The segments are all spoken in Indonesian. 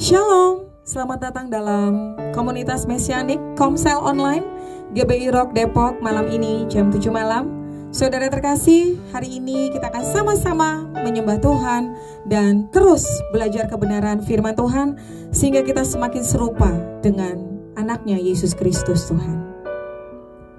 Shalom, selamat datang dalam komunitas Mesianik Komsel Online GBI Rock Depok malam ini jam 7 malam. Saudara terkasih, hari ini kita akan sama-sama menyembah Tuhan dan terus belajar kebenaran firman Tuhan sehingga kita semakin serupa dengan anaknya Yesus Kristus Tuhan.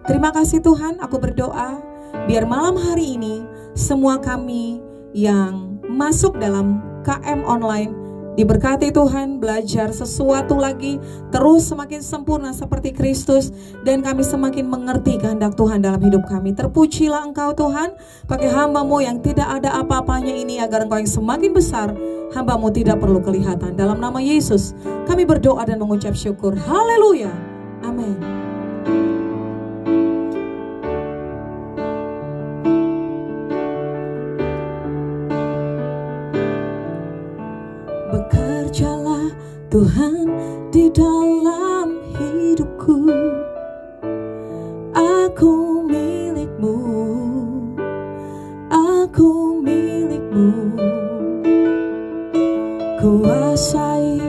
Terima kasih Tuhan, aku berdoa biar malam hari ini semua kami yang masuk dalam KM Online diberkati Tuhan, belajar sesuatu lagi, terus semakin sempurna seperti Kristus, dan kami semakin mengerti kehendak Tuhan dalam hidup kami. Terpujilah Engkau Tuhan, pakai hamba-Mu yang tidak ada apa-apanya ini, agar Engkau yang semakin besar, hamba-Mu tidak perlu kelihatan. Dalam nama Yesus, kami berdoa dan mengucap syukur. Haleluya, amin. Bekerjalah Tuhan di dalam hidupku, aku milik-Mu, aku milik-Mu. Kuasai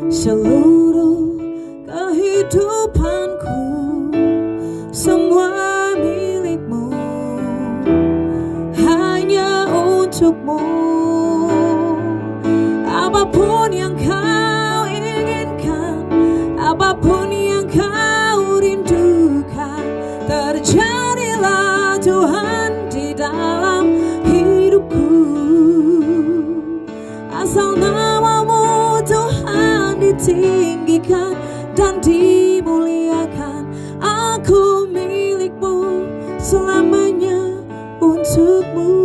seluruh kehidupanku, semua milik-Mu, hanya untuk-Mu. Apapun yang Kau inginkan, apapun yang Kau rindukan, terjadilah Tuhan di dalam hidupku. Asal nama-Mu Tuhan ditinggikan dan dimuliakan, aku milik-Mu selamanya untuk-Mu.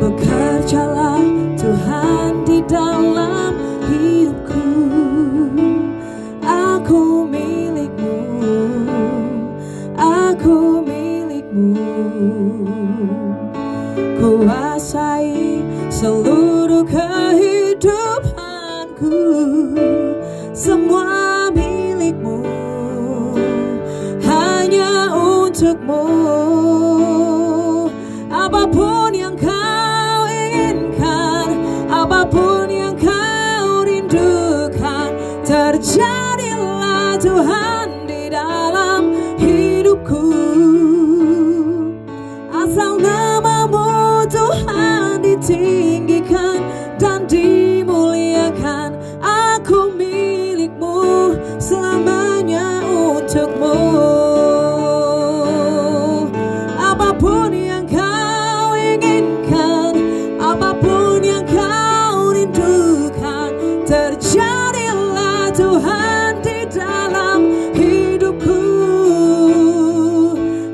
Bekerjalah Tuhan di dalam hidupku, aku milik-Mu, aku milik-Mu. Kuasai seluruh kehidupanku, semua milik-Mu, hanya untuk-Mu. Apapun yang Kau inginkan, apapun yang Kau rindukan, terjadilah Tuhan di dalam hidupku. Asal nama-Mu Tuhan ditinggikan dan dimuliakan, aku milik-Mu selamanya untuk-Mu. Apapun yang Kau inginkan, apapun yang Kau rindukan, terjadilah Tuhan di dalam hidupku.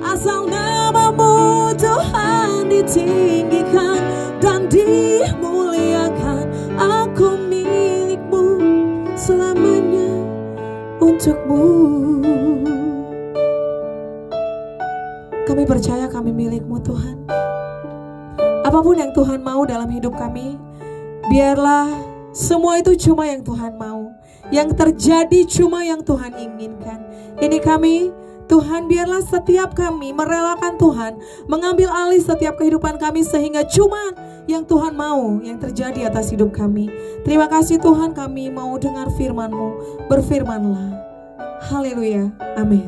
Asal nama-Mu Tuhan ditinggikan dan dimuliakan, aku milik-Mu selamanya untuk-Mu. Kami percaya kami milik-Mu Tuhan. Apapun yang Tuhan mau dalam hidup kami, biarlah semua itu cuma yang Tuhan mau, yang terjadi cuma yang Tuhan inginkan. Ini kami, Tuhan, biarlah setiap kami merelakan Tuhan mengambil alih setiap kehidupan kami, sehingga cuma yang Tuhan mau yang terjadi atas hidup kami. Terima kasih Tuhan, kami mau dengar firman-Mu, berfirmanlah. Haleluya, amin.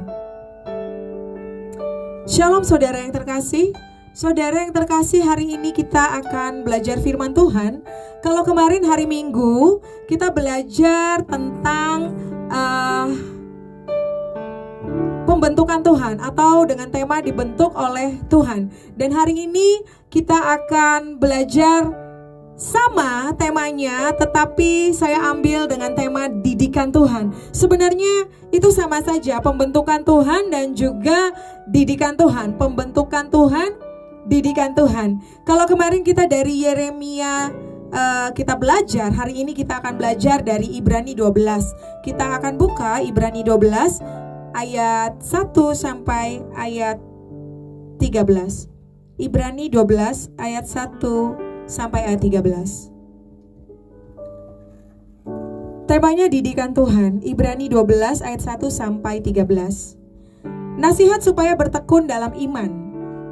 Shalom saudara yang terkasih. Saudara yang terkasih, hari ini kita akan belajar firman Tuhan. Kalau kemarin hari Minggu kita belajar tentang pembentukan Tuhan, atau dengan tema dibentuk oleh Tuhan. Dan hari ini kita akan belajar sama temanya, tetapi saya ambil dengan tema didikan Tuhan. Sebenarnya itu sama saja, pembentukan Tuhan dan juga didikan Tuhan. Pembentukan Tuhan, didikan Tuhan. Kalau kemarin kita dari Yeremia kita belajar, hari ini kita akan belajar dari Ibrani 12. Kita akan buka Ibrani 12 ayat 1 sampai ayat 13. Ibrani 12 ayat 1 sampai ayat 13. Temanya didikan Tuhan. Ibrani 12 ayat 1 sampai 13. Nasihat supaya bertekun dalam iman.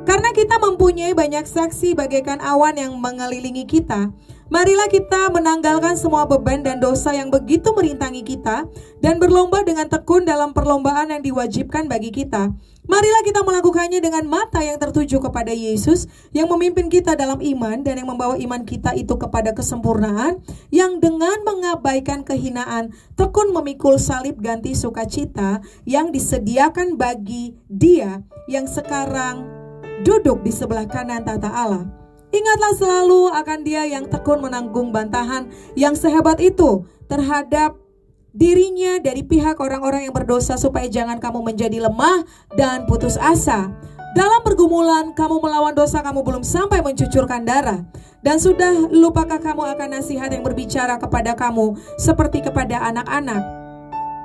Karena kita mempunyai banyak saksi bagaikan awan yang mengelilingi kita, marilah kita menanggalkan semua beban dan dosa yang begitu merintangi kita dan berlomba dengan tekun dalam perlombaan yang diwajibkan bagi kita. Marilah kita melakukannya dengan mata yang tertuju kepada Yesus yang memimpin kita dalam iman dan yang membawa iman kita itu kepada kesempurnaan, yang dengan mengabaikan kehinaan tekun memikul salib ganti sukacita yang disediakan bagi Dia yang sekarang duduk di sebelah kanan tahta Allah. Ingatlah selalu akan Dia yang tekun menanggung bantahan yang sehebat itu terhadap dirinya dari pihak orang-orang yang berdosa, supaya jangan kamu menjadi lemah dan putus asa. Dalam pergumulan kamu melawan dosa, kamu belum sampai mencucurkan darah. Dan sudah lupakah kamu akan nasihat yang berbicara kepada kamu seperti kepada anak-anak?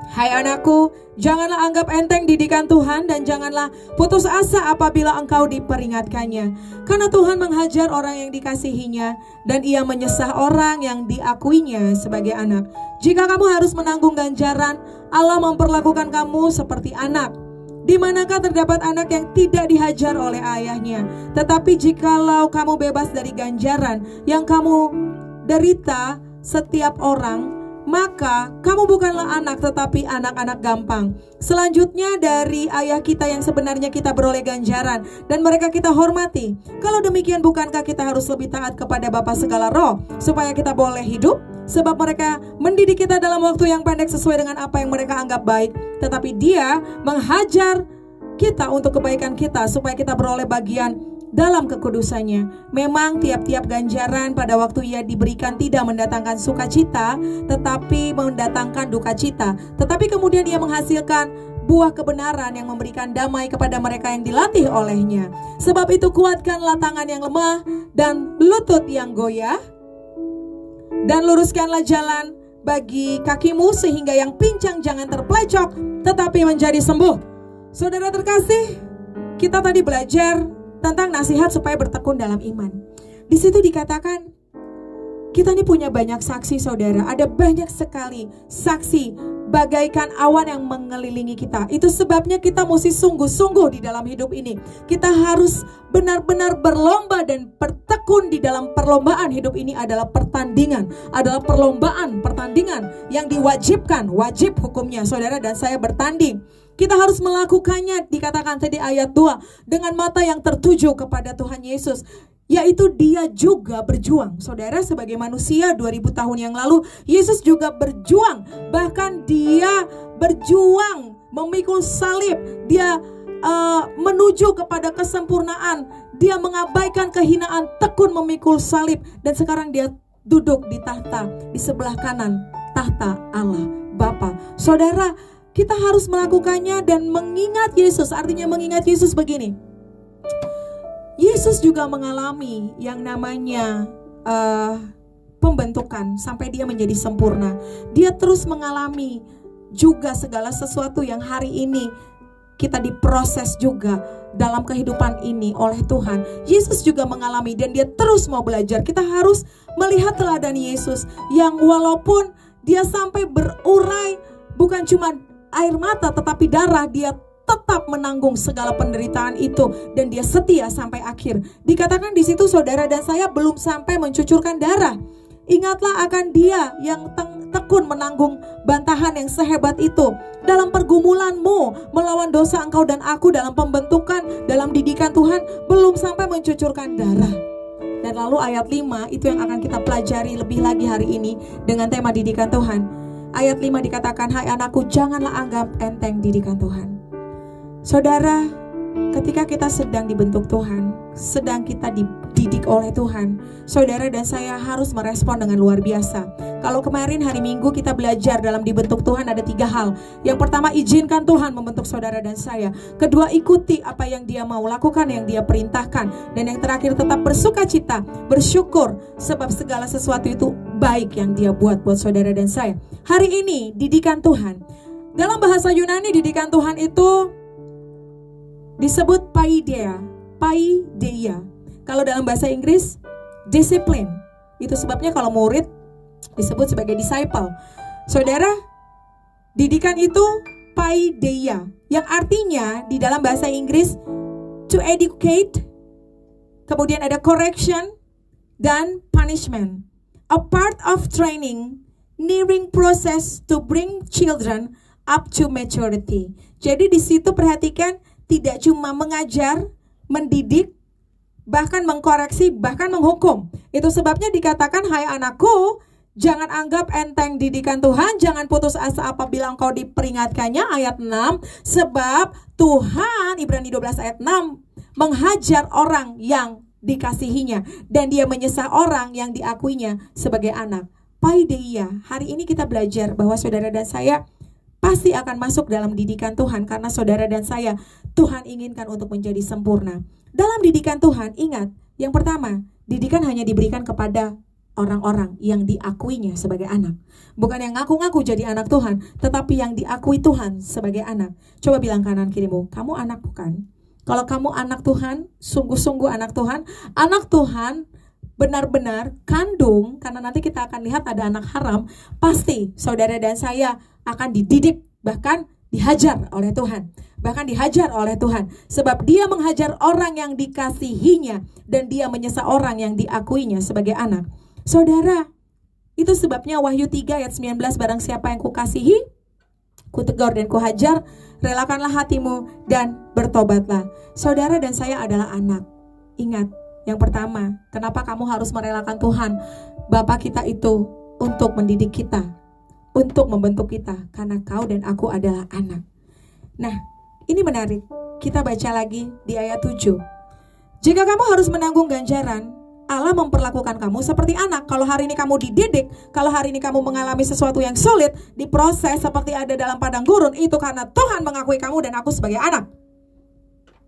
Hai anakku, janganlah anggap enteng didikan Tuhan dan janganlah putus asa apabila engkau diperingatkannya. Karena Tuhan menghajar orang yang dikasihinya dan Ia menyesah orang yang diakuinya sebagai anak. Jika kamu harus menanggung ganjaran, Allah memperlakukan kamu seperti anak. Di manakah terdapat anak yang tidak dihajar oleh ayahnya? Tetapi jikalau kamu bebas dari ganjaran yang kamu derita setiap orang, maka kamu bukanlah anak tetapi anak-anak gampang. Selanjutnya dari ayah kita yang sebenarnya kita beroleh ganjaran dan mereka kita hormati. Kalau demikian bukankah kita harus lebih taat kepada Bapa segala roh supaya kita boleh hidup? Sebab mereka mendidik kita dalam waktu yang pendek sesuai dengan apa yang mereka anggap baik. Tetapi Dia menghajar kita untuk kebaikan kita supaya kita beroleh bagian dalam kekudusannya. Memang tiap-tiap ganjaran pada waktu ia diberikan tidak mendatangkan sukacita, tetapi mendatangkan duka cita. Tetapi kemudian ia menghasilkan buah kebenaran yang memberikan damai kepada mereka yang dilatih olehnya. Sebab itu kuatkanlah tangan yang lemah dan lutut yang goyah, dan luruskanlah jalan bagi kakimu sehingga yang pincang jangan terpelecok tetapi menjadi sembuh. Saudara terkasih, kita tadi belajar tentang nasihat supaya bertekun dalam iman. Di situ dikatakan kita ini punya banyak saksi, saudara. Ada banyak sekali saksi bagaikan awan yang mengelilingi kita. Itu sebabnya kita mesti sungguh-sungguh di dalam hidup ini. Kita harus benar-benar berlomba dan bertekun di dalam perlombaan. Hidup ini adalah pertandingan, adalah pertandingan yang diwajibkan, wajib hukumnya. Saudara dan saya bertanding. Kita harus melakukannya, dikatakan tadi ayat 2, dengan mata yang tertuju kepada Tuhan Yesus, yaitu Dia juga berjuang. Saudara, sebagai manusia 2000 tahun yang lalu, Yesus juga berjuang. Bahkan Dia berjuang memikul salib. Dia menuju kepada kesempurnaan. Dia mengabaikan kehinaan, tekun memikul salib. Dan sekarang Dia duduk di tahta, di sebelah kanan tahta Allah Bapa. Saudara, kita harus melakukannya dan mengingat Yesus. Artinya mengingat Yesus begini, Yesus juga mengalami yang namanya pembentukan sampai Dia menjadi sempurna. Dia terus mengalami juga segala sesuatu yang hari ini kita diproses juga dalam kehidupan ini oleh Tuhan. Yesus juga mengalami dan Dia terus mau belajar. Kita harus melihat teladan Yesus yang walaupun Dia sampai berurai bukan cuma air mata tetapi darah, Dia tetap menanggung segala penderitaan itu dan Dia setia sampai akhir. Dikatakan di situ saudara dan saya belum sampai mencucurkan darah. Ingatlah akan Dia yang tekun menanggung bantahan yang sehebat itu. Dalam pergumulanmu melawan dosa engkau dan aku, dalam pembentukan, dalam didikan Tuhan, belum sampai mencucurkan darah. Dan lalu ayat 5 itu yang akan kita pelajari lebih lagi hari ini dengan tema didikan Tuhan. Ayat 5 dikatakan, hai anakku, janganlah anggap enteng didikan Tuhan. Saudara, ketika kita sedang dibentuk Tuhan, sedang kita dididik oleh Tuhan, saudara dan saya harus merespon dengan luar biasa. Kalau kemarin hari Minggu kita belajar dalam dibentuk Tuhan ada 3 hal. Yang pertama, izinkan Tuhan membentuk saudara dan saya. Kedua, ikuti apa yang Dia mau lakukan, yang Dia perintahkan. Dan yang terakhir, tetap bersukacita, bersyukur, sebab segala sesuatu itu baik yang Dia buat saudara dan saya. Hari ini didikan Tuhan, dalam bahasa Yunani didikan Tuhan itu disebut paideia. Kalau dalam bahasa Inggris discipline. Itu sebabnya kalau murid disebut sebagai disciple. Saudara, didikan itu paideia, yang artinya di dalam bahasa Inggris to educate, kemudian ada correction, dan punishment. A part of training, nearing process to bring children up to maturity. Jadi di situ perhatikan, tidak cuma mengajar, mendidik, bahkan mengkoreksi, bahkan menghukum. Itu sebabnya dikatakan, hai anakku, jangan anggap enteng didikan Tuhan, jangan putus asa apabila engkau diperingatkannya, ayat 6. Sebab Tuhan, Ibrani 12 ayat 6, menghajar orang yang dikasihinya, dan dia menyesal orang yang diakuinya sebagai anak. Paideia, hari ini kita belajar bahwa saudara dan saya pasti akan masuk dalam didikan Tuhan, karena saudara dan saya Tuhan inginkan untuk menjadi sempurna. Dalam didikan Tuhan, ingat, yang pertama, didikan hanya diberikan kepada orang-orang yang diakuinya sebagai anak. Bukan yang ngaku-ngaku jadi anak Tuhan, tetapi yang diakui Tuhan sebagai anak. Coba bilang kanan kirimu, kamu anak bukan? Kalau kamu anak Tuhan, sungguh-sungguh anak Tuhan benar-benar kandung, karena nanti kita akan lihat ada anak haram, pasti saudara dan saya akan dididik, bahkan dihajar oleh Tuhan. Bahkan dihajar oleh Tuhan, sebab dia menghajar orang yang dikasihinya, dan dia menyesal orang yang diakuinya sebagai anak. Saudara, itu sebabnya Wahyu 3 ayat 19, barang siapa yang kukasihi, kutegur dan kuhajar, relakanlah hatimu dan bertobatlah. Saudara dan saya adalah anak. Ingat, yang pertama, kenapa kamu harus merelakan Tuhan, Bapa kita itu, untuk mendidik kita, untuk membentuk kita, karena kau dan aku adalah anak. Nah, ini menarik. Kita baca lagi di ayat 7. Jika kamu harus menanggung ganjaran, Allah memperlakukan kamu seperti anak. Kalau hari ini kamu dididik, kalau hari ini kamu mengalami sesuatu yang sulit, diproses seperti ada dalam padang gurun, itu karena Tuhan mengakui kamu dan aku sebagai anak.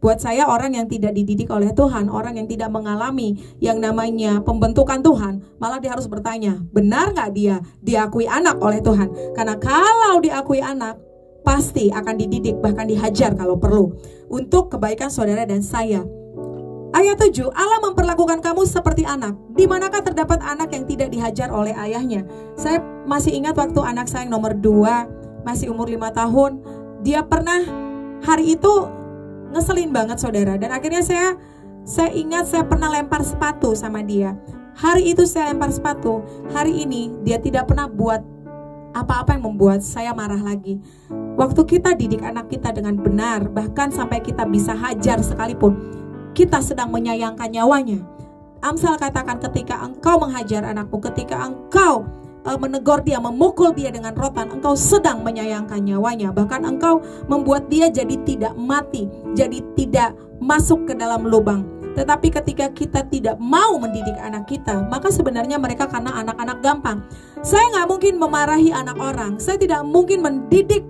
Buat saya, orang yang tidak dididik oleh Tuhan, orang yang tidak mengalami yang namanya pembentukan Tuhan, malah dia harus bertanya, benar gak dia diakui anak oleh Tuhan? Karena kalau diakui anak, pasti akan dididik, bahkan dihajar kalau perlu, untuk kebaikan saudara dan saya. Ayat 7, Allah memperlakukan kamu seperti anak. Di manakah terdapat anak yang tidak dihajar oleh ayahnya? Saya masih ingat waktu anak saya yang nomor 2, masih umur 5 tahun, dia pernah hari itu ngeselin banget saudara. Dan akhirnya saya ingat saya pernah lempar sepatu sama dia. Hari itu saya lempar sepatu, hari ini dia tidak pernah buat apa-apa yang membuat saya marah lagi. Waktu kita didik anak kita dengan benar, bahkan sampai kita bisa hajar sekalipun, kita sedang menyayangkan nyawanya. Amsal katakan, ketika engkau menghajar anakmu, ketika engkau menegur dia, memukul dia dengan rotan, engkau sedang menyayangkan nyawanya. Bahkan engkau membuat dia jadi tidak mati, jadi tidak masuk ke dalam lubang. Tetapi ketika kita tidak mau mendidik anak kita, maka sebenarnya mereka karena anak-anak gampang. Saya gak mungkin memarahi anak orang, saya tidak mungkin mendidik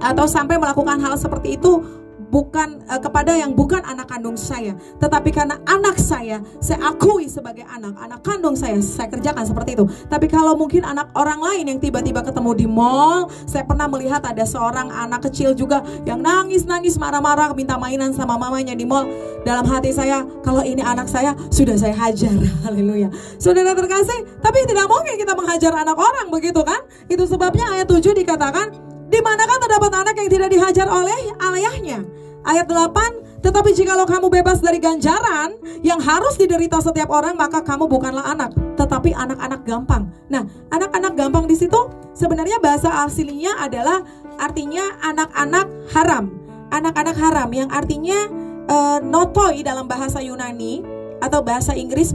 atau sampai melakukan hal seperti itu bukan kepada yang bukan anak kandung saya, tetapi karena anak saya akui sebagai anak kandung saya kerjakan seperti itu. Tapi kalau mungkin anak orang lain yang tiba-tiba ketemu di mall, saya pernah melihat ada seorang anak kecil juga yang nangis-nangis, marah-marah, minta mainan sama mamanya di mall. Dalam hati saya, kalau ini anak saya, sudah saya hajar. Haleluya. Saudara terkasih, tapi tidak mungkin kita menghajar anak orang, begitu kan? Itu sebabnya ayat 7 dikatakan, di manakah terdapat anak yang tidak dihajar oleh ayahnya? Ayat 8, tetapi jikalau kamu bebas dari ganjaran yang harus diderita setiap orang, maka kamu bukanlah anak, tetapi anak-anak gampang. Nah, anak-anak gampang di situ sebenarnya bahasa aslinya adalah artinya anak-anak haram. Anak-anak haram yang artinya notoi dalam bahasa Yunani atau bahasa Inggris,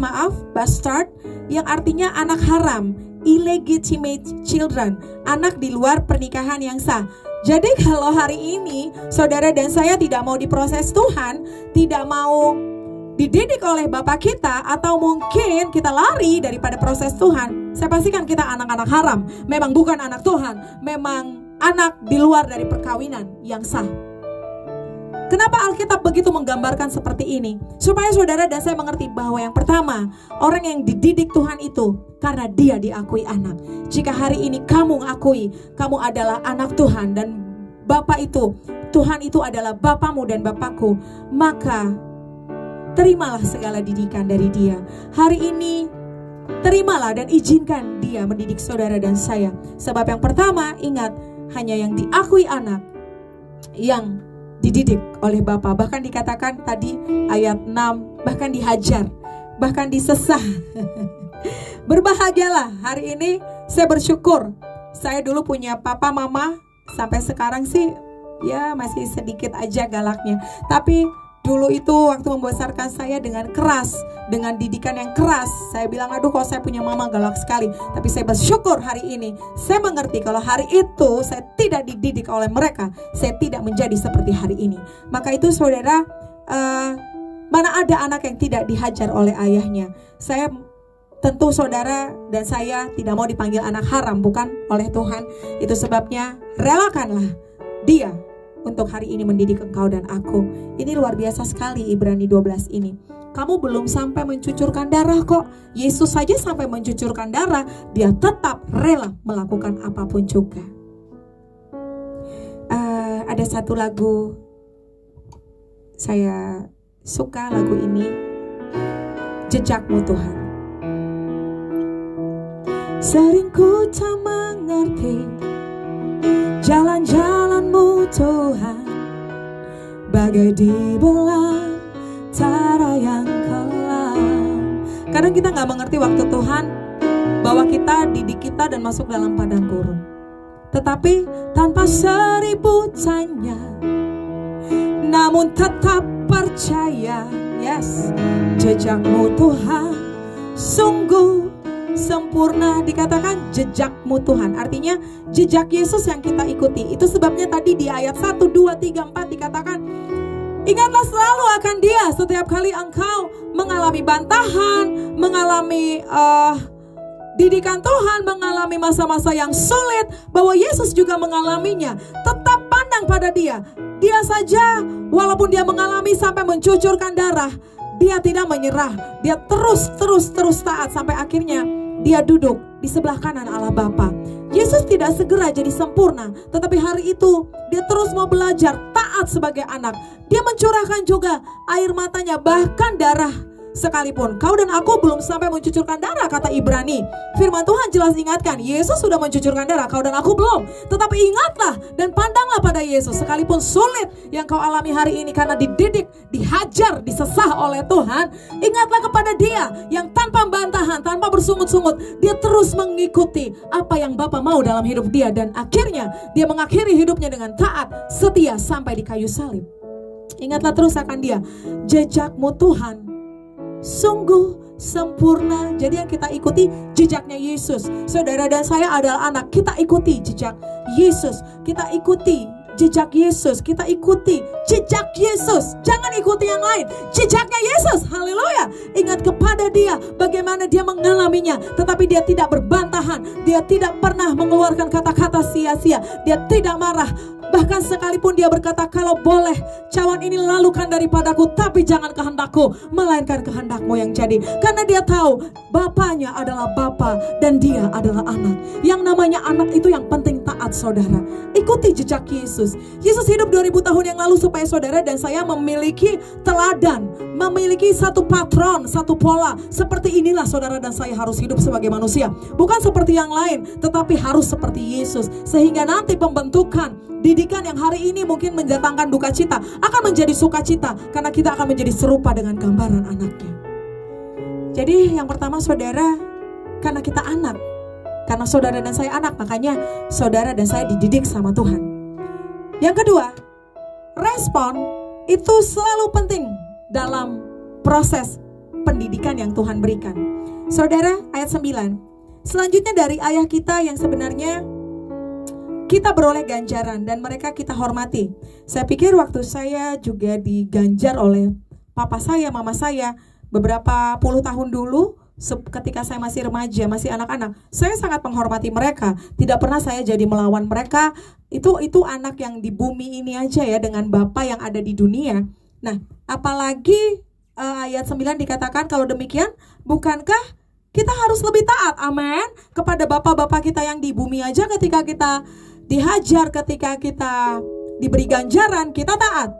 bastard, yang artinya anak haram, illegitimate children, anak di luar pernikahan yang sah. Jadi kalau hari ini saudara dan saya tidak mau diproses Tuhan, tidak mau dididik oleh Bapak kita, atau mungkin kita lari daripada proses Tuhan, saya pastikan kita anak-anak haram. Memang bukan anak Tuhan, memang anak di luar dari perkawinan yang sah. Kenapa Alkitab begitu menggambarkan seperti ini? Supaya saudara dan saya mengerti bahwa yang pertama, orang yang dididik Tuhan itu karena dia diakui anak. Jika hari ini kamu akui kamu adalah anak Tuhan dan Bapa itu, Tuhan itu adalah Bapamu dan Bapakku, maka terimalah segala didikan dari dia. Hari ini terimalah dan izinkan dia mendidik saudara dan saya. Sebab yang pertama, ingat, hanya yang diakui anak yang dididik oleh Bapa. Bahkan dikatakan tadi ayat 6, bahkan dihajar, bahkan disesah. Berbahagialah hari ini. Saya bersyukur saya dulu punya papa mama, sampai sekarang sih ya masih sedikit aja galaknya. Tapi dulu itu waktu membesarkan saya dengan keras, dengan didikan yang keras. Saya bilang, aduh kok saya punya mama galak sekali. Tapi saya bersyukur hari ini saya mengerti kalau hari itu saya tidak dididik oleh mereka, saya tidak menjadi seperti hari ini. Maka itu saudara, mana ada anak yang tidak dihajar oleh ayahnya. Tentu saudara dan saya tidak mau dipanggil anak haram, bukan oleh Tuhan. Itu sebabnya relakanlah Dia untuk hari ini mendidik engkau dan aku. Ini luar biasa sekali Ibrani 12 ini. Kamu belum sampai mencucurkan darah kok. Yesus saja sampai mencucurkan darah, Dia tetap rela melakukan apapun juga. Ada satu lagu saya suka, lagu ini, Jejakmu Tuhan. Sering ku tak mengerti jalan-jalan-Mu Tuhan, bagai di belantara yang kelam. Kadang kita gak mengerti waktu Tuhan bawa kita, didik kita dan masuk dalam padang gurun. Tetapi tanpa 1000 tanya, namun tetap percaya. Yes, jejakmu Tuhan sungguh sempurna. Dikatakan jejakmu Tuhan, artinya jejak Yesus yang kita ikuti. Itu sebabnya tadi di ayat 1, 2, 3, 4 dikatakan, ingatlah selalu akan Dia setiap kali engkau mengalami bantahan, mengalami didikan Tuhan, mengalami masa-masa yang sulit, bahwa Yesus juga mengalaminya. Tetap pandang pada Dia. Dia saja walaupun Dia mengalami sampai mencucurkan darah, Dia tidak menyerah. Dia terus taat sampai akhirnya Dia duduk di sebelah kanan Allah Bapa. Yesus tidak segera jadi sempurna, tetapi hari itu Dia terus mau belajar taat sebagai anak. Dia mencurahkan juga air matanya, bahkan darah sekalipun. Kau dan aku belum sampai mencucurkan darah, kata Ibrani. Firman Tuhan jelas ingatkan, Yesus sudah mencucurkan darah, kau dan aku belum. Tetapi ingatlah dan pandanglah pada Yesus. Sekalipun sulit yang kau alami hari ini karena dididik, dihajar, disesah oleh Tuhan, ingatlah kepada Dia yang tanpa bantahan, tanpa bersungut-sungut, Dia terus mengikuti apa yang Bapa mau dalam hidup Dia. Dan akhirnya Dia mengakhiri hidupnya dengan taat, setia sampai di kayu salib. Ingatlah terus akan Dia. Jejakmu Tuhan sungguh sempurna. Jadi yang kita ikuti jejaknya Yesus. Saudara dan saya adalah anak, kita ikuti jejak Yesus. Kita ikuti jejak Yesus. Kita ikuti jejak Yesus. Jangan ikuti yang lain, jejaknya Yesus. Haleluya. Ingat kepada Dia, bagaimana Dia mengalaminya, tetapi Dia tidak berbantahan. Dia tidak pernah mengeluarkan kata-kata sia-sia. Dia tidak marah. Bahkan sekalipun Dia berkata, kalau boleh cawan ini lalukan daripadaku, tapi jangan kehendakku, melainkan kehendak-Mu yang jadi. Karena Dia tahu Bapanya adalah Bapa dan Dia adalah anak. Yang namanya anak itu yang penting taat, saudara. Ikuti jejak Yesus. Yesus hidup 2000 tahun yang lalu supaya saudara dan saya memiliki teladan, memiliki satu patron, satu pola. Seperti inilah saudara dan saya harus hidup sebagai manusia. Bukan seperti yang lain, tetapi harus seperti Yesus. Sehingga nanti pembentukan didikan yang hari ini mungkin mendatangkan duka cita akan menjadi sukacita, karena kita akan menjadi serupa dengan gambaran anaknya. Jadi yang pertama saudara, karena kita anak, karena saudara dan saya anak, makanya saudara dan saya dididik sama Tuhan. Yang kedua, respon itu selalu penting dalam proses pendidikan yang Tuhan berikan. Saudara, ayat 9. Selanjutnya dari ayah kita yang sebenarnya kita beroleh ganjaran dan mereka kita hormati. Saya pikir waktu saya juga diganjar oleh papa saya, mama saya beberapa puluh tahun dulu, ketika saya masih remaja, masih anak-anak, saya sangat menghormati mereka. Tidak pernah saya jadi melawan mereka. Itu anak yang di bumi ini aja ya, dengan Bapa yang ada di dunia. Nah, apalagi ayat 9 dikatakan, kalau demikian bukankah kita harus lebih taat, amin, kepada Bapa-Bapa kita yang di bumi aja. Ketika kita dihajar, ketika kita diberi ganjaran, kita taat.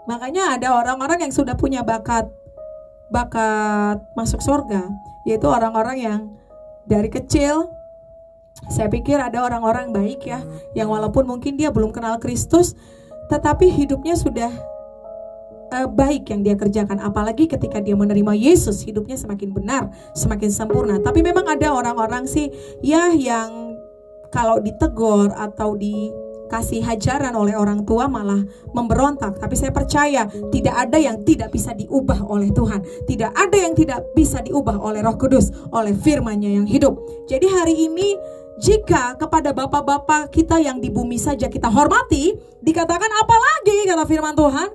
Makanya ada orang-orang yang sudah punya bakat masuk surga, yaitu orang-orang yang dari kecil. Saya pikir ada orang-orang baik ya, yang walaupun mungkin dia belum kenal Kristus, tetapi hidupnya sudah baik yang dia kerjakan. Apalagi ketika dia menerima Yesus, hidupnya semakin benar, semakin sempurna. Tapi memang ada orang-orang sih ya yang kalau ditegur atau dikasih hajaran oleh orang tua malah memberontak. Tapi saya percaya tidak ada yang tidak bisa diubah oleh Tuhan. Tidak ada yang tidak bisa diubah oleh Roh Kudus, oleh firman-Nya yang hidup. Jadi hari ini jika kepada bapak-bapak kita yang di bumi saja kita hormati, dikatakan apalagi kata firman Tuhan,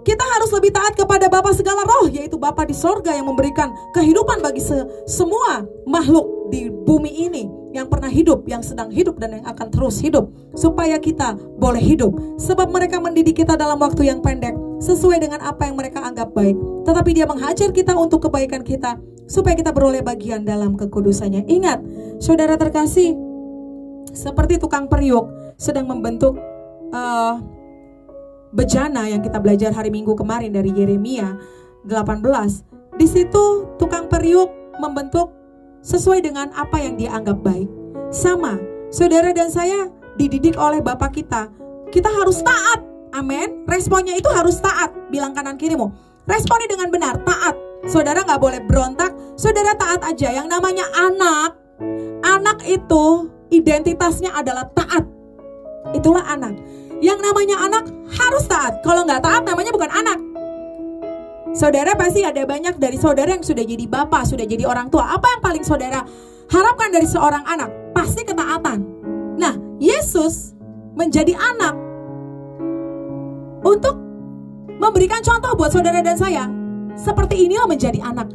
kita harus lebih taat kepada Bapa segala roh, yaitu Bapa di sorga yang memberikan kehidupan bagi semua makhluk di bumi ini yang pernah hidup, yang sedang hidup, dan yang akan terus hidup, supaya kita boleh hidup. Sebab mereka mendidik kita dalam waktu yang pendek sesuai dengan apa yang mereka anggap baik, tetapi dia menghajar kita untuk kebaikan kita, supaya kita beroleh bagian dalam kekudusannya. Ingat, saudara terkasih, seperti tukang periuk sedang membentuk bejana yang kita belajar hari Minggu kemarin dari Yeremia 18. Di situ tukang periuk membentuk sesuai dengan apa yang dia anggap baik. Sama, saudara dan saya dididik oleh Bapak kita. Kita harus taat. Amin. Responnya itu harus taat. Bilang kanan kirimu, responnya dengan benar, taat. Saudara gak boleh berontak, saudara taat aja. Yang namanya anak itu identitasnya adalah taat. Itulah anak. Yang namanya anak harus taat. Kalau nggak taat namanya bukan anak. Saudara pasti ada banyak dari saudara yang sudah jadi bapak, sudah jadi orang tua. Apa yang paling saudara harapkan dari seorang anak? Pasti ketaatan. Nah, Yesus menjadi anak untuk memberikan contoh buat saudara dan saya. Seperti inilah menjadi anak.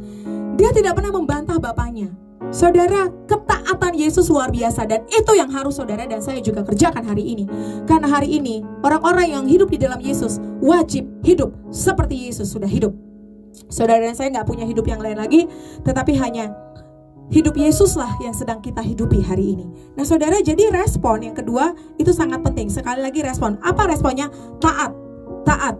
Dia tidak pernah membantah bapaknya. Saudara, ketaatan Yesus luar biasa, dan itu yang harus saudara dan saya juga kerjakan hari ini. Karena hari ini orang-orang yang hidup di dalam Yesus wajib hidup seperti Yesus sudah hidup. Saudara dan saya gak punya hidup yang lain lagi, tetapi hanya hidup Yesuslah yang sedang kita hidupi hari ini. Nah saudara, jadi respon yang kedua itu sangat penting. Sekali lagi respon. Apa responnya? Taat. Taat.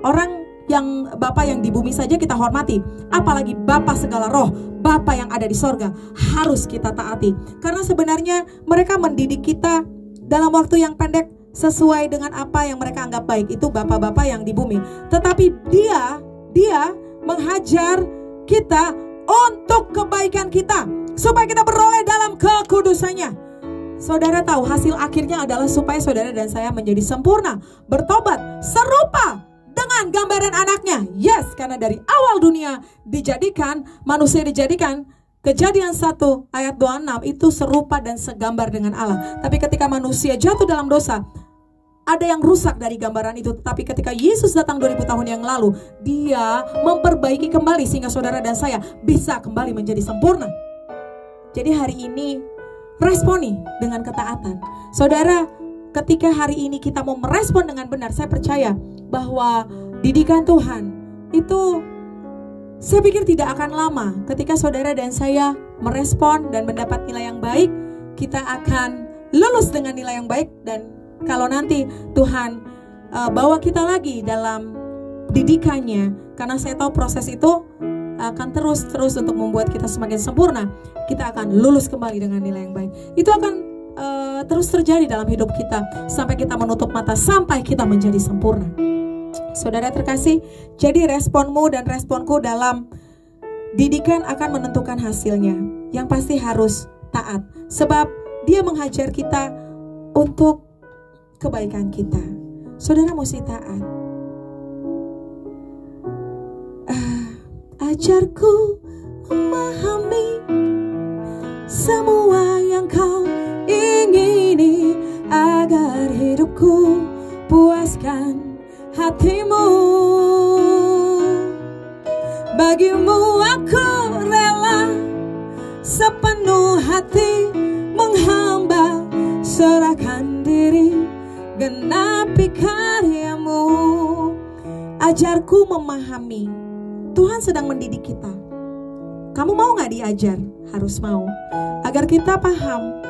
Orang yang Bapa yang di bumi saja kita hormati, apalagi Bapa segala roh, Bapa yang ada di sorga, harus kita taati. Karena sebenarnya mereka mendidik kita dalam waktu yang pendek sesuai dengan apa yang mereka anggap baik. Itu Bapa-Bapa yang di bumi. Tetapi dia menghajar kita untuk kebaikan kita, supaya kita beroleh dalam kekudusannya. Saudara tahu hasil akhirnya adalah supaya saudara dan saya menjadi sempurna, bertobat, serupa dengan gambaran anaknya. Yes, karena dari awal dunia manusia dijadikan, Kejadian 1 ayat 26 itu serupa dan segambar dengan Allah. Tapi ketika manusia jatuh dalam dosa, ada yang rusak dari gambaran itu. Tapi ketika Yesus datang 2000 tahun yang lalu, dia memperbaiki kembali sehingga saudara dan saya bisa kembali menjadi sempurna. Jadi hari ini responi dengan ketaatan. Saudara, ketika hari ini kita mau merespon dengan benar, saya percaya bahwa didikan Tuhan itu, saya pikir tidak akan lama. Ketika saudara dan saya merespon dan mendapat nilai yang baik, kita akan lulus dengan nilai yang baik. Dan kalau nanti Tuhan bawa kita lagi dalam didikannya, karena saya tahu proses itu akan terus untuk membuat kita semakin sempurna, kita akan lulus kembali dengan nilai yang baik. Itu akan terus terjadi dalam hidup kita sampai kita menutup mata, sampai kita menjadi sempurna. Saudara terkasih, jadi responmu dan responku dalam didikan akan menentukan hasilnya. Yang pasti harus taat, sebab dia menghajar kita untuk kebaikan kita. Saudara mesti taat. Ajarku memahami semua yang kau ingini, agar hidupku puaskan hatimu. Bagimu aku rela sepenuh hati menghamba, serahkan diri, genapi karyamu. Ajarku memahami. Tuhan sedang mendidik kita. Kamu mau gak diajar? Harus mau. Agar kita paham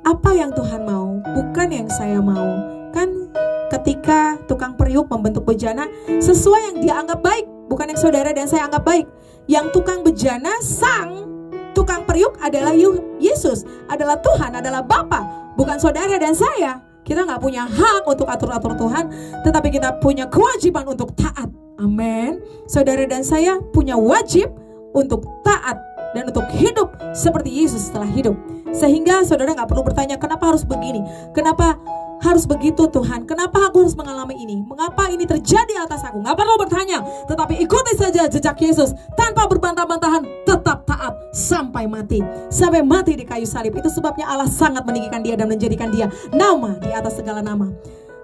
apa yang Tuhan mau, bukan yang saya mau. Kan ketika tukang periuk membentuk bejana sesuai yang dia anggap baik, bukan yang saudara dan saya anggap baik. Yang tukang bejana, sang tukang periuk adalah Yesus, adalah Tuhan, adalah Bapa, bukan saudara dan saya. Kita nggak punya hak untuk atur-atur Tuhan, tetapi kita punya kewajiban untuk taat. Amin. Saudara dan saya punya wajib untuk taat dan untuk hidup seperti Yesus telah hidup. Sehingga saudara nggak perlu bertanya, kenapa harus begini? Kenapa harus begitu Tuhan? Kenapa aku harus mengalami ini? Mengapa ini terjadi atas aku? Nggak perlu bertanya, tetapi ikuti saja jejak Yesus tanpa berbantah-bantahan, tetap taat sampai mati. Sampai mati di kayu salib. Itu sebabnya Allah sangat meninggikan dia dan menjadikan dia nama di atas segala nama.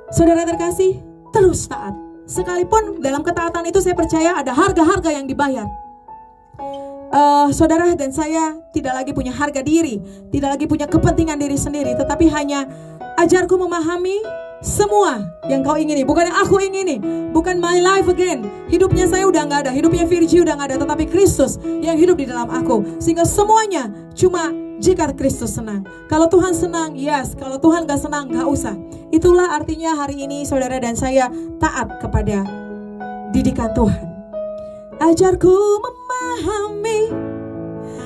Saudara terkasih, terus taat. Sekalipun dalam ketaatan itu saya percaya ada harga-harga yang dibayar. Saudara dan saya tidak lagi punya harga diri, tidak lagi punya kepentingan diri sendiri, tetapi hanya ajarku memahami semua yang kau ingini, bukan yang aku ingini, bukan my life again. Hidupnya saya udah gak ada, hidupnya Virgie udah gak ada, tetapi Kristus yang hidup di dalam aku. Sehingga semuanya cuma jika Kristus senang. Kalau Tuhan senang, yes. Kalau Tuhan gak senang, gak usah. Itulah artinya hari ini saudara dan saya taat kepada didikan Tuhan. Ajarku memahami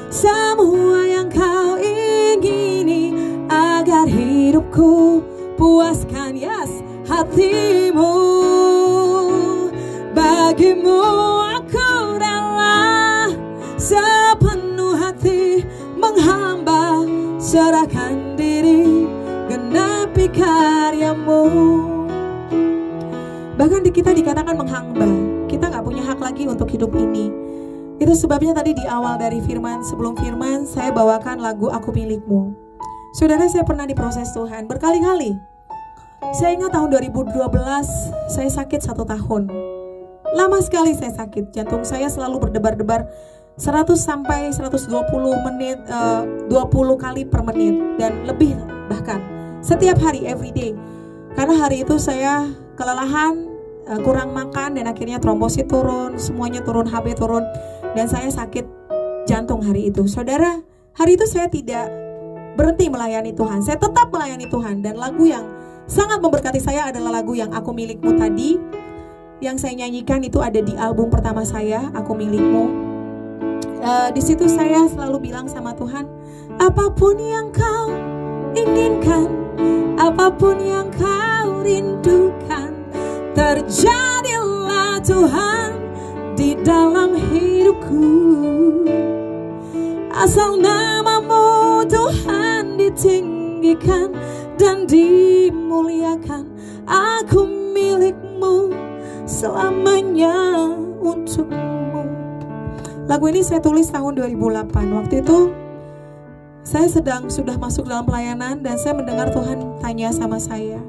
semua yang kau ingini, agar hidupku puaskan, yes, hatimu. Bagimu aku rela sepenuh hati menghamba, serahkan diri, genapi karyamu. Bahkan kita dikatakan menghamba, kita gak punya hak lagi untuk hidup ini. Itu sebabnya tadi di awal dari firman, sebelum firman saya bawakan lagu Aku Milikmu. Saudara, saya pernah diproses Tuhan berkali-kali. Saya ingat tahun 2012 saya sakit 1 tahun. Lama sekali saya sakit. Jantung saya selalu berdebar-debar 100 sampai 120 menit, 20 kali per menit dan lebih bahkan. Setiap hari, every day. Karena hari itu saya kelelahan, kurang makan dan akhirnya trombosit turun, semuanya turun, HB turun. Dan saya sakit jantung hari itu. Saudara, hari itu saya tidak berhenti melayani Tuhan. Saya tetap melayani Tuhan. Dan lagu yang sangat memberkati saya adalah lagu yang Aku Milikmu tadi. Yang saya nyanyikan itu ada di album pertama saya, Aku Milikmu. Di situ saya selalu bilang sama Tuhan, apapun yang kau inginkan, apapun yang kau rindukan, terjadilah Tuhan di dalam hidupku. Asal namamu Tuhan ditinggikan dan dimuliakan. Aku milikmu selamanya untukmu. Lagu ini saya tulis tahun 2008. Waktu itu saya sudah masuk dalam pelayanan dan saya mendengar Tuhan tanya sama saya,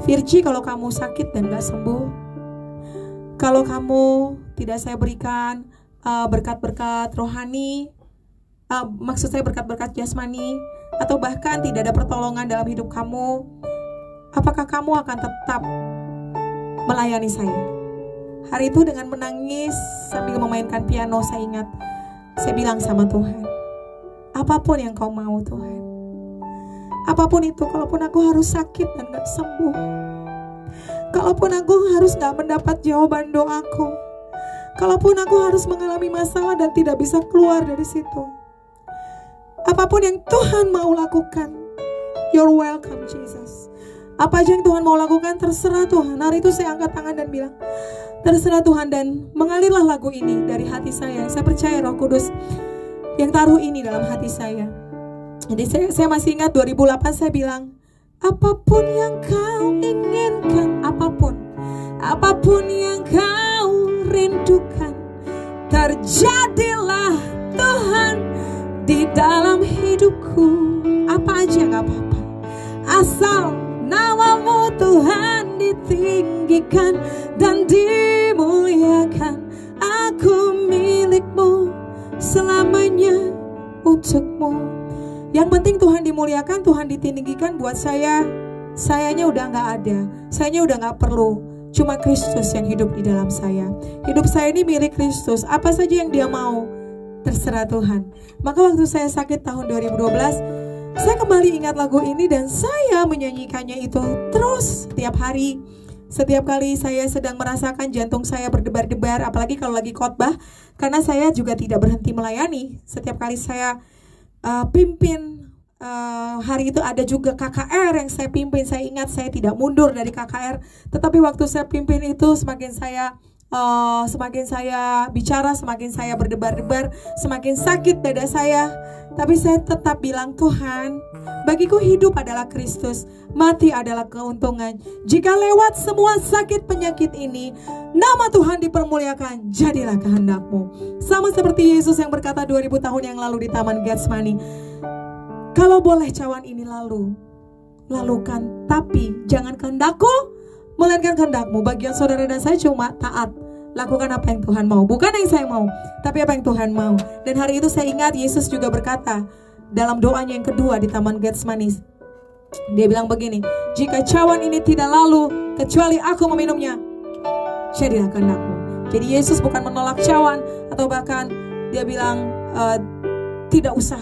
Virgie, kalau kamu sakit dan gak sembuh, kalau kamu tidak saya berikan berkat-berkat rohani, maksud saya berkat-berkat jasmani, atau bahkan tidak ada pertolongan dalam hidup kamu, apakah kamu akan tetap melayani saya? Hari itu dengan menangis sambil memainkan piano, saya ingat saya bilang sama Tuhan, apapun yang kau mau Tuhan, apapun itu, kalaupun aku harus sakit dan gak sembuh, kalaupun aku harus gak mendapat jawaban doaku, kalaupun aku harus mengalami masalah dan tidak bisa keluar dari situ, apapun yang Tuhan mau lakukan, you're welcome Jesus. Apa aja yang Tuhan mau lakukan, terserah Tuhan. Hari itu saya angkat tangan dan bilang, terserah Tuhan, dan mengalirlah lagu ini dari hati saya. Saya percaya Roh Kudus yang taruh ini dalam hati saya. Jadi saya masih ingat 2008 saya bilang, apapun yang kau inginkan, apapun yang kau rindukan, terjadilah Tuhan di dalam hidupku. Apa aja gak apa-apa, asal namamu Tuhan ditinggikan dan dimuliakan. Aku milikmu selamanya untukmu. Yang penting Tuhan dimuliakan, Tuhan ditinggikan. Buat sayanya udah gak ada, sayanya udah gak perlu. Cuma Kristus yang hidup di dalam saya. Hidup saya ini milik Kristus. Apa saja yang dia mau, terserah Tuhan. Maka waktu saya sakit tahun 2012, saya kembali ingat lagu ini dan saya menyanyikannya itu terus setiap hari. Setiap kali saya sedang merasakan jantung saya berdebar-debar, apalagi kalau lagi khotbah, karena saya juga tidak berhenti melayani. Setiap kali saya pimpin hari itu ada juga KKR yang saya pimpin. Saya ingat saya tidak mundur dari KKR, tetapi waktu saya pimpin itu semakin saya bicara, semakin saya berdebar-debar, semakin sakit dada saya. Tapi saya tetap bilang, Tuhan, bagiku hidup adalah Kristus, mati adalah keuntungan. Jika lewat semua sakit penyakit ini, nama Tuhan dipermuliakan, jadilah kehendak-Mu. Sama seperti Yesus yang berkata 2000 tahun yang lalu di Taman Getsemani, kalau boleh cawan ini lalukan, tapi jangan kehendak-Ku, melainkan kehendak-Mu. Bagian saudara dan saya cuma taat, lakukan apa yang Tuhan mau, bukan yang saya mau, tapi apa yang Tuhan mau. Dan hari itu saya ingat Yesus juga berkata dalam doanya yang kedua di Taman Getsemani, dia bilang begini, jika cawan ini tidak lalu kecuali aku meminumnya, jadilah kehendak-Mu. Jadi Yesus bukan menolak cawan, atau bahkan dia bilang tidak usah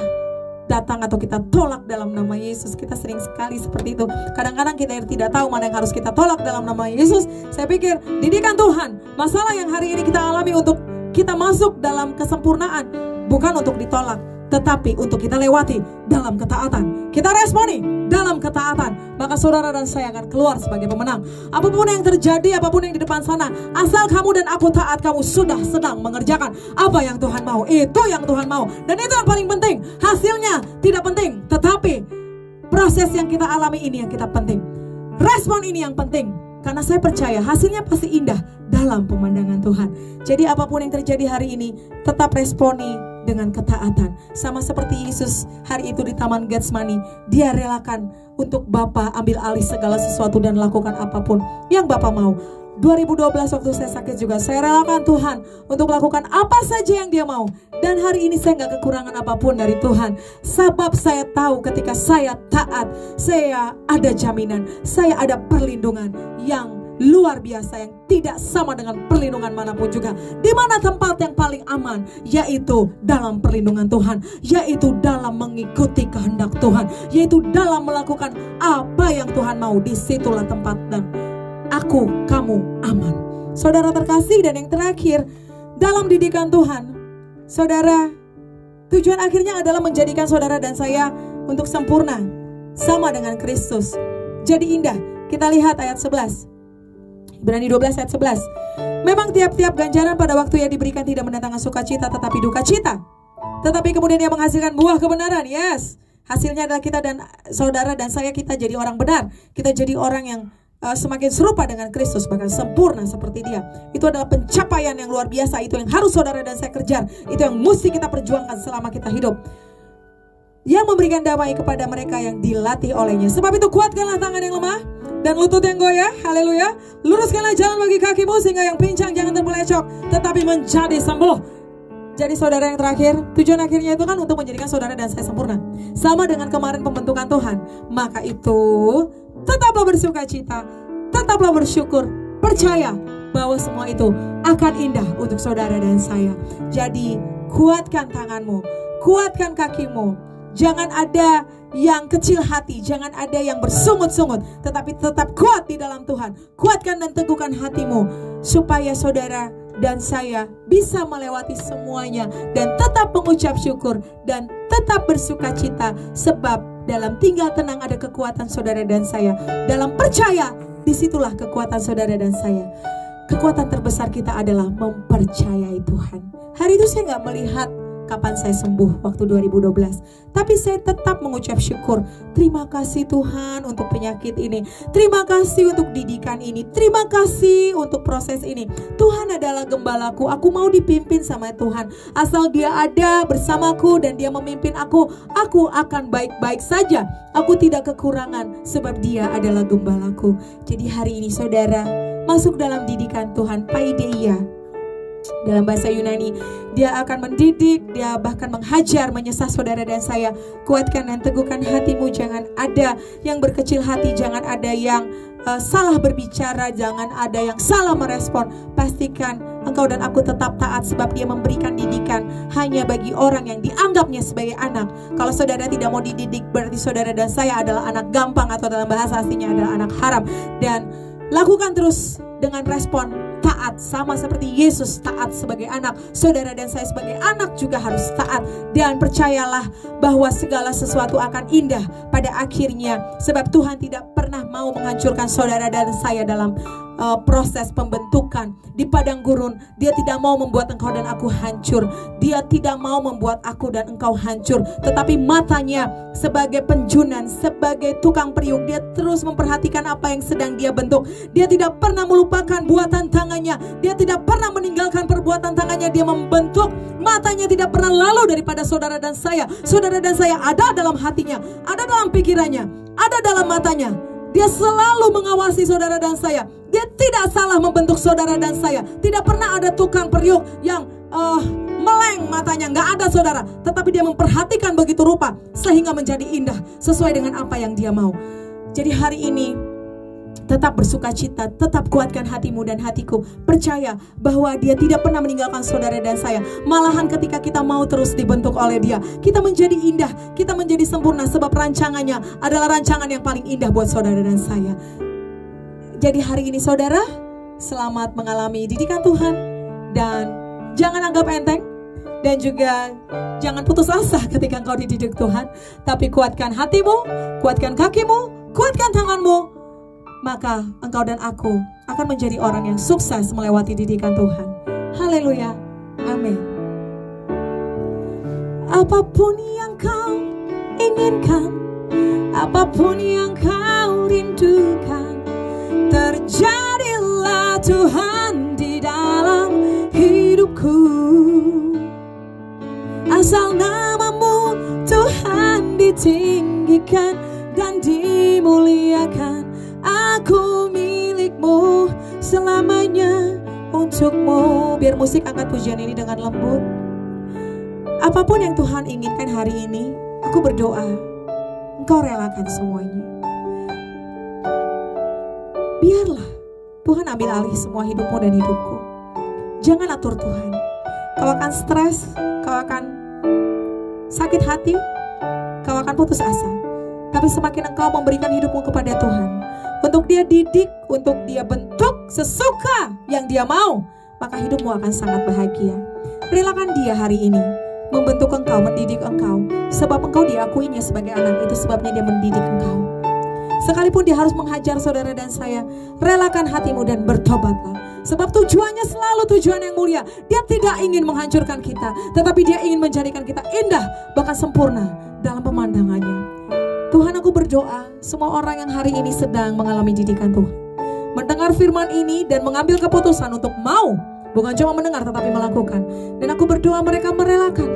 datang atau kita tolak dalam nama Yesus. Kita sering sekali seperti itu. Kadang-kadang kita tidak tahu mana yang harus kita tolak dalam nama Yesus. Saya pikir didikan Tuhan, masalah yang hari ini kita alami untuk kita masuk dalam kesempurnaan, bukan untuk ditolak, tetapi untuk kita lewati dalam ketaatan. Kita responi dalam ketaatan, maka saudara dan saya akan keluar sebagai pemenang. Apapun yang terjadi, apapun yang di depan sana, asal kamu dan aku taat, kamu sudah sedang mengerjakan apa yang Tuhan mau. Itu yang Tuhan mau, dan itu yang paling penting. Hasilnya tidak penting, tetapi proses yang kita alami ini yang kita penting. Respon ini yang penting, karena saya percaya hasilnya pasti indah dalam pemandangan Tuhan. Jadi apapun yang terjadi hari ini, tetap responi dengan ketaatan. Sama seperti Yesus hari itu di Taman Getsemani, dia relakan untuk Bapa ambil alih segala sesuatu dan lakukan apapun yang Bapa mau. 2012 waktu saya sakit juga, saya relakan Tuhan untuk lakukan apa saja yang dia mau. Dan hari ini saya gak kekurangan apapun dari Tuhan, sebab saya tahu ketika saya taat, saya ada jaminan, saya ada perlindungan yang luar biasa yang tidak sama dengan perlindungan manapun juga. Di mana tempat yang paling aman? Yaitu dalam perlindungan Tuhan, yaitu dalam mengikuti kehendak Tuhan, yaitu dalam melakukan apa yang Tuhan mau. Disitulah tempat dan kamu aman. Saudara terkasih, dan yang terakhir dalam didikan Tuhan, saudara, tujuan akhirnya adalah menjadikan saudara dan saya untuk sempurna, sama dengan Kristus. Jadi indah. Kita lihat ayat 11. Ibrani 12 ayat 11. Memang tiap-tiap ganjaran pada waktu yang diberikan tidak mendatangkan sukacita, tetapi duka cita. Tetapi kemudian dia menghasilkan buah kebenaran. Yes, hasilnya adalah kita dan saudara dan saya, kita jadi orang benar. Kita jadi orang yang semakin serupa dengan Kristus, bahkan sempurna seperti dia. Itu adalah pencapaian yang luar biasa. Itu yang harus saudara dan saya kejar. Itu yang mesti kita perjuangkan selama kita hidup. Yang memberikan damai kepada mereka yang dilatih olehnya. Sebab itu kuatkanlah tangan yang lemah dan lutut yang goyah. Haleluya. Luruskanlah jalan bagi kakimu, sehingga yang pincang jangan terpelecok, tetapi menjadi sembuh. Jadi saudara yang terakhir, tujuan akhirnya itu kan untuk menjadikan saudara dan saya sempurna, sama dengan kemarin pembentukan Tuhan. Maka itu tetaplah bersuka cita, tetaplah bersyukur, percaya bahwa semua itu akan indah untuk saudara dan saya. Jadi kuatkan tanganmu, kuatkan kakimu. Jangan ada yang kecil hati, jangan ada yang bersungut-sungut, tetapi tetap kuat di dalam Tuhan. Kuatkan dan teguhkan hatimu, supaya saudara dan saya bisa melewati semuanya dan tetap mengucap syukur dan tetap bersuka cita. Sebab dalam tinggal tenang ada kekuatan saudara dan saya. Dalam percaya, disitulah kekuatan saudara dan saya. Kekuatan terbesar kita adalah mempercayai Tuhan. Hari itu saya gak melihat kapan saya sembuh waktu 2012, tapi saya tetap mengucap syukur. Terima kasih Tuhan untuk penyakit ini, terima kasih untuk didikan ini, terima kasih untuk proses ini. Tuhan adalah gembalaku, aku mau dipimpin sama Tuhan. Asal dia ada bersamaku dan dia memimpin aku akan baik-baik saja. Aku tidak kekurangan sebab dia adalah gembalaku. Jadi hari ini saudara masuk dalam didikan Tuhan, paideia. Dalam bahasa Yunani, dia akan mendidik, dia bahkan menghajar, menyesah saudara dan saya. Kuatkan dan teguhkan hatimu, jangan ada yang berkecil hati, jangan ada yang salah berbicara, jangan ada yang salah merespon. Pastikan engkau dan aku tetap taat, sebab dia memberikan didikan hanya bagi orang yang dianggapnya sebagai anak. Kalau saudara tidak mau dididik, berarti saudara dan saya adalah anak gampang, atau dalam bahasa aslinya adalah anak haram. Dan lakukan terus dengan respon taat sama seperti Yesus taat sebagai anak. Saudara dan saya sebagai anak juga harus taat. Dan percayalah bahwa segala sesuatu akan indah pada akhirnya, sebab Tuhan tidak pernah mau menghancurkan saudara dan saya dalam proses pembentukan di padang gurun. Dia tidak mau membuat engkau dan aku hancur. Dia tidak mau membuat aku dan engkau hancur, tetapi matanya sebagai penjunan, sebagai tukang periuk, dia terus memperhatikan apa yang sedang dia bentuk. Dia tidak pernah melupakan buatan tangannya. Dia tidak pernah meninggalkan perbuatan tangannya. Dia membentuk. Matanya tidak pernah lalu daripada saudara dan saya. Saudara dan saya ada dalam hatinya, ada dalam pikirannya, ada dalam matanya. Dia selalu mengawasi saudara dan saya. Dia tidak salah membentuk saudara dan saya. Tidak pernah ada tukang periuk yang meleng matanya. Nggak ada saudara. Tetapi dia memperhatikan begitu rupa sehingga menjadi indah sesuai dengan apa yang dia mau. Jadi hari ini tetap bersuka cita, tetap kuatkan hatimu dan hatiku. Percaya bahwa dia tidak pernah meninggalkan saudara dan saya. Malahan ketika kita mau terus dibentuk oleh dia, kita menjadi indah, kita menjadi sempurna. Sebab rancangannya adalah rancangan yang paling indah buat saudara dan saya. Jadi hari ini saudara, selamat mengalami didikan Tuhan. Dan jangan anggap enteng. Dan juga jangan putus asa ketika engkau dididik Tuhan. Tapi kuatkan hatimu, kuatkan kakimu, kuatkan tanganmu. Maka engkau dan aku akan menjadi orang yang sukses melewati didikan Tuhan. Haleluya. Amin. Apapun yang kau inginkan, apapun yang kau rindukan, terjadilah Tuhan di dalam hidupku. Asal namamu Tuhan ditinggikan dan dimuliakan. Aku milikmu selamanya untukmu. Biar musik angkat pujian ini dengan lembut. Apapun yang Tuhan inginkan hari ini, aku berdoa engkau relakan semuanya. Biarlah Tuhan ambil alih semua hidupmu dan hidupku. Jangan atur Tuhan. Kau akan stres, kau akan sakit hati, kau akan putus asa. Tapi semakin engkau memberikan hidupmu kepada Tuhan, untuk dia didik, untuk dia bentuk sesuka yang dia mau, maka hidupmu akan sangat bahagia. Relakan dia hari ini membentuk engkau, mendidik engkau. Sebab engkau diakuinya sebagai anak, itu sebabnya dia mendidik engkau. Sekalipun dia harus menghajar saudara dan saya, relakan hatimu dan bertobatlah. Sebab tujuannya selalu tujuan yang mulia. Dia tidak ingin menghancurkan kita, tetapi dia ingin menjadikan kita indah, bahkan sempurna dalam pemandangannya. Tuhan, aku berdoa semua orang yang hari ini sedang mengalami didikan Tuhan, mendengar firman ini dan mengambil keputusan untuk mau, bukan cuma mendengar tetapi melakukan. Dan aku berdoa mereka merelakan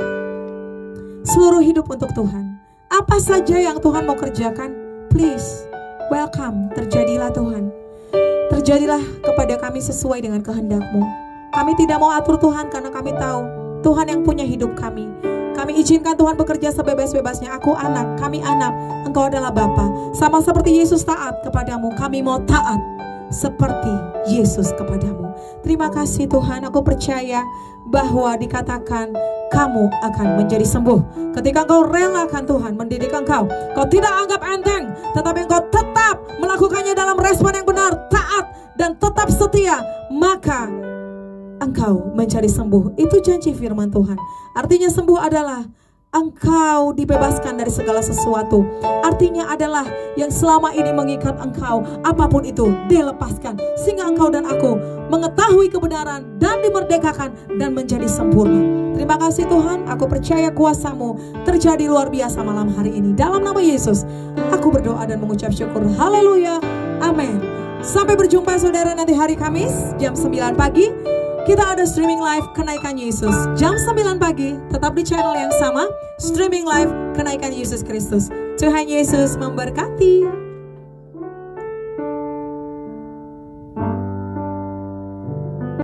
seluruh hidup untuk Tuhan. Apa saja yang Tuhan mau kerjakan, please, welcome, terjadilah Tuhan. Terjadilah kepada kami sesuai dengan kehendak-Mu. Kami tidak mau atur Tuhan karena kami tahu Tuhan yang punya hidup kami. Kami izinkan Tuhan bekerja sebebas-bebasnya. Aku anak, kami anak, Engkau adalah Bapa. Sama seperti Yesus taat kepadamu, kami mau taat seperti Yesus kepadamu. Terima kasih Tuhan, aku percaya bahwa dikatakan kamu akan menjadi sembuh ketika engkau relakan Tuhan mendidik engkau. Kau tidak anggap enteng, tetapi engkau tetap melakukannya dalam respon yang benar, taat dan tetap setia, maka engkau menjadi sembuh. Itu janji firman Tuhan. Artinya sembuh adalah engkau dibebaskan dari segala sesuatu. Artinya adalah yang selama ini mengikat engkau, apapun itu dilepaskan, sehingga engkau dan aku mengetahui kebenaran dan dimerdekakan dan menjadi sempurna. Terima kasih Tuhan, aku percaya kuasa-Mu terjadi luar biasa malam hari ini. Dalam nama Yesus aku berdoa dan mengucap syukur. Haleluya, amin. Sampai berjumpa saudara nanti hari Kamis jam 9 pagi. Kita ada streaming live Kenaikan Yesus jam 9 pagi, tetap di channel yang sama, streaming live Kenaikan Yesus Kristus. Tuhan Yesus memberkati.